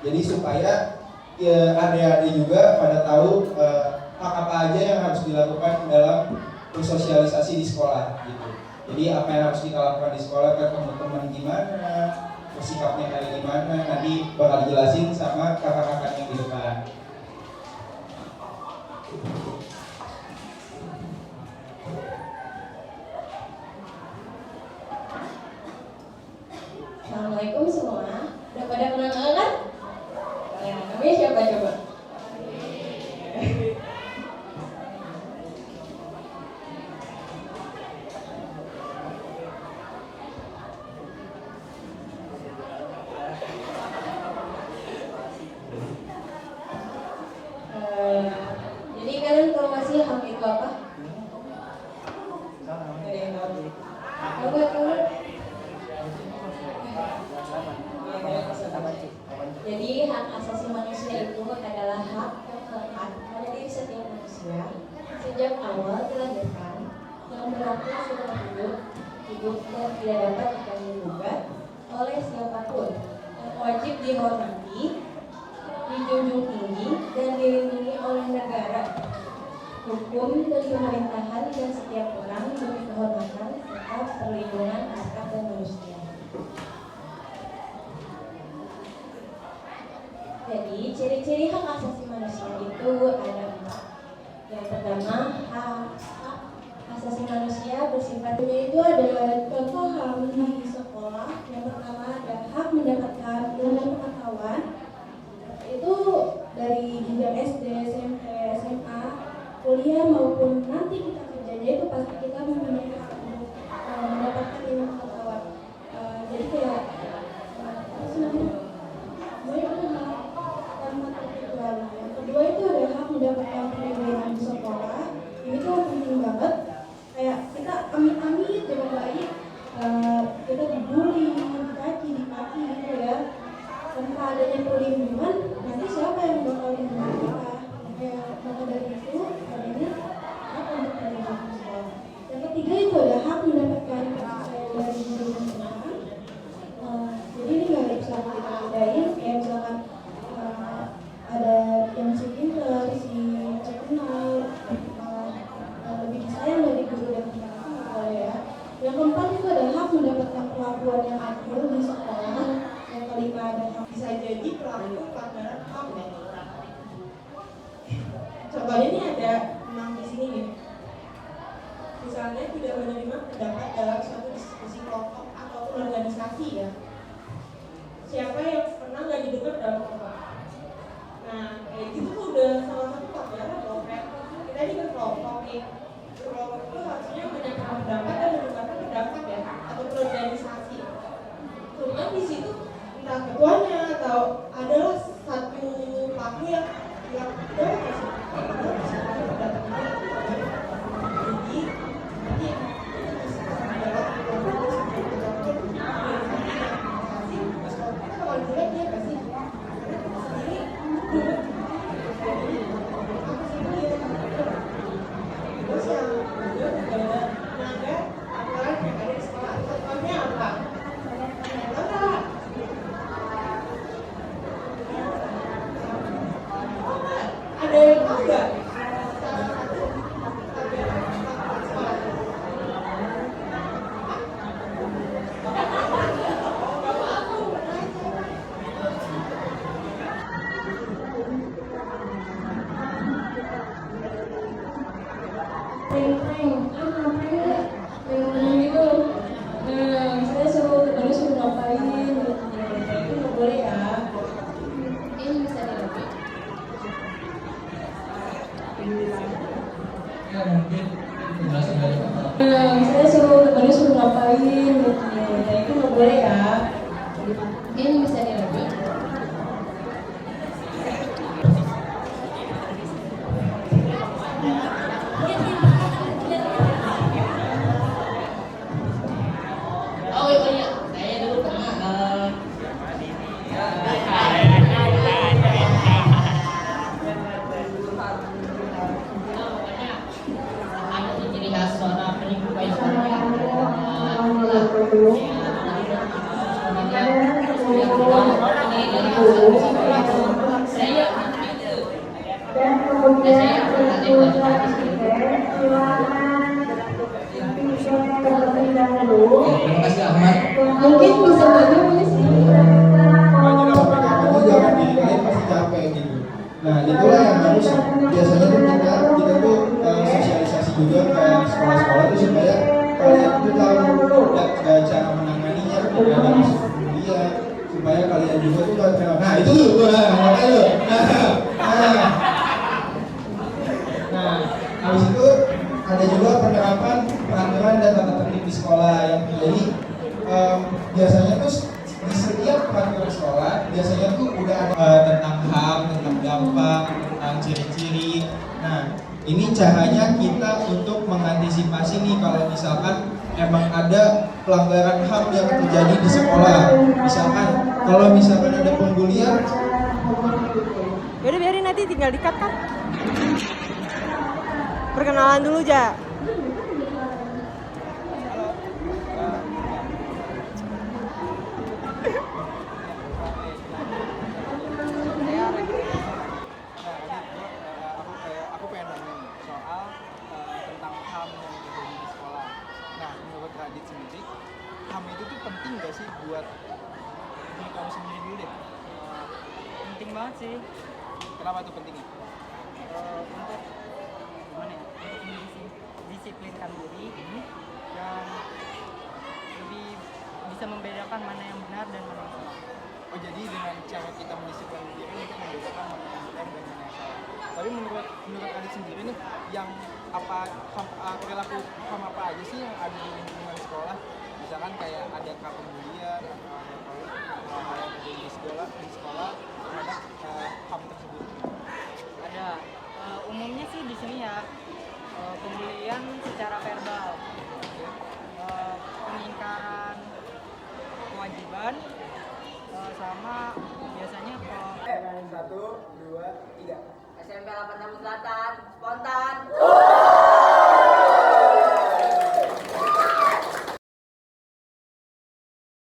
Jadi supaya ya, adik-adik juga pada tahu hak apa aja yang harus dilakukan dalam bersosialisasi di sekolah gitu. Jadi apa yang harus kita lakukan di sekolah, ketemu teman gimana, bersikapnya kayak gimana, nanti bakal dijelasin sama kakak-kakak yang di depan. Assalamualaikum semua. Udah pada kenal kan? Ya, namanya siapa coba? Jadi kalian tahu nggak sih hak itu apa? Ada yang tahu? Tahu nggak tahu? Jadi hak asasi manusia itu adalah hak yang melekat pada diri setiap manusia sejak awal dilahirkan, yang berlaku seumur hidup dan tidak dapat digugat oleh siapapun, yang wajib dihormati, dijunjung tinggi dan dilindungi oleh negara, hukum dan pemerintahan dan setiap orang demi kehormatan serta perlindungan hak dan manusia. Jadi ciri-ciri hak asasi manusia itu ada 4. Yang pertama, hak asasi manusia bersifat itu ada contoh hak di sekolah. Yang pertama ada hak mendapatkan ilmu pengetahuan. Itu dari jenjang SD, SMP, SMA, kuliah maupun nanti kita kerjanya itu pasti kita mempunyai hak untuk mendapatkan ilmu pengetahuan. Jadi kayak apa sih namanya? Yang kedua itu ada hak mendapatkan pendidikan di sekolah. Ini tuh penting banget. Kayak kita amit-amit dengan baik, kita dibully, dicaci, dimaki gitu ya. Tanpa adanya perlindungan, nanti siapa yang bakal lindungi kita? Kayak maka dari itu adanya hak untuk pendidikan di sekolah. Yang ketiga itu ada hak mendapatkan kasih sayang dari guru dan teman. Jadi ini nggak bisa kita bedain. Kayak misalkan ada yang si pintar, si terkenal, lebih disayang dari guru dan teman ya. Yang keempat itu ada hak mendapatkan perlakuan yang adil di sekolah. Yang kelima ada hak bisa jadi pelaku pelanggaran HAM ya. Contohnya ini ada 6 di sini nih. Misalnya tidak menerima pendapat dalam suatu diskusi kelompok ataupun organisasi ya. Siapa yang pernah nggak didengar dalam kelompok? Nah, kayak gitu tuh udah salah satu pelanggaran loh. Kayak kita ini kan kelompok nih. Kelompok itu harusnya menyampaikan pendapat dan mendengarkan pendapat ya, atau organisasi. Cuma di situ entah ketuanya atau adalah satu pelaku yang tidak kasih pendapat jadi nanti adalah kalau jelek dia kasih terus yang kedua juga tenaga aparat yang ada di sekolah. Contohnya apa? Ada yang tahu nggak? Salah satu sekolah. Saya suruh terus suruh ngapain gitu. Itu nggak boleh ya. Ini bisa dilakukan. Ya mungkin penjelasan dari Bapak. Saya suruh terus suruh ngapain gitu. Itu nggak boleh ya. Ini bisa dilakukan. Oh iya, saya dulu pernah Terima kasih Ahmad. Mungkin bisa bagi sih. Maju dalam PKP juga kan dinilai pasti capek gitu. Nah itulah yang harus biasanya tuh kita tuh sosialisasi juga kayak sekolah-sekolah tuh supaya kalian tuh tahu cara menanganinya ketika ada masuk kuliah, supaya kalian juga tuh tahu. Nah itu tuh, makanya tuh. Nah habis itu ada juga penerapan peraturan dan tata tertib di sekolah yang jadi biasanya tuh di setiap peraturan sekolah biasanya tuh udah ada tentang HAM, tentang dampak, tentang ciri-ciri. Nah ini caranya kita untuk mengantisipasi nih kalau misalkan emang ada pelanggaran HAM yang terjadi di sekolah. Misalkan kalau misalkan ada pembulian. Yaudah biarin nanti tinggal di-cut kan. Perkenalan dulu Ja. Aku pengen nanya nih soal tentang HAM yang terjadi di sekolah. Nah, menurut Radit sendiri, HAM itu tuh penting gak sih buat kamu sendiri dulu deh? Penting banget sih Kenapa tuh pentingnya? untuk gimana ya, untuk mendisiplinkan diri dan lebih bisa membedakan mana yang benar dan mana yang salah. Oh jadi dengan cara kita mendisiplinkan diri kita membedakan mana yang benar dan mana yang salah. Tapi menurut Radit sendiri nih, yang perilaku HAM apa aja sih yang ada di lingkungan sekolah? Misalkan kayak ada pembulian atau hal yang terjadi di sekolah terhadap HAM tersebut. Ada umumnya sih di sini ya pembulian secara verbal, pengingkaran kewajiban, sama biasanya 1, 2, 3. SMP 86 Selatan, spontan.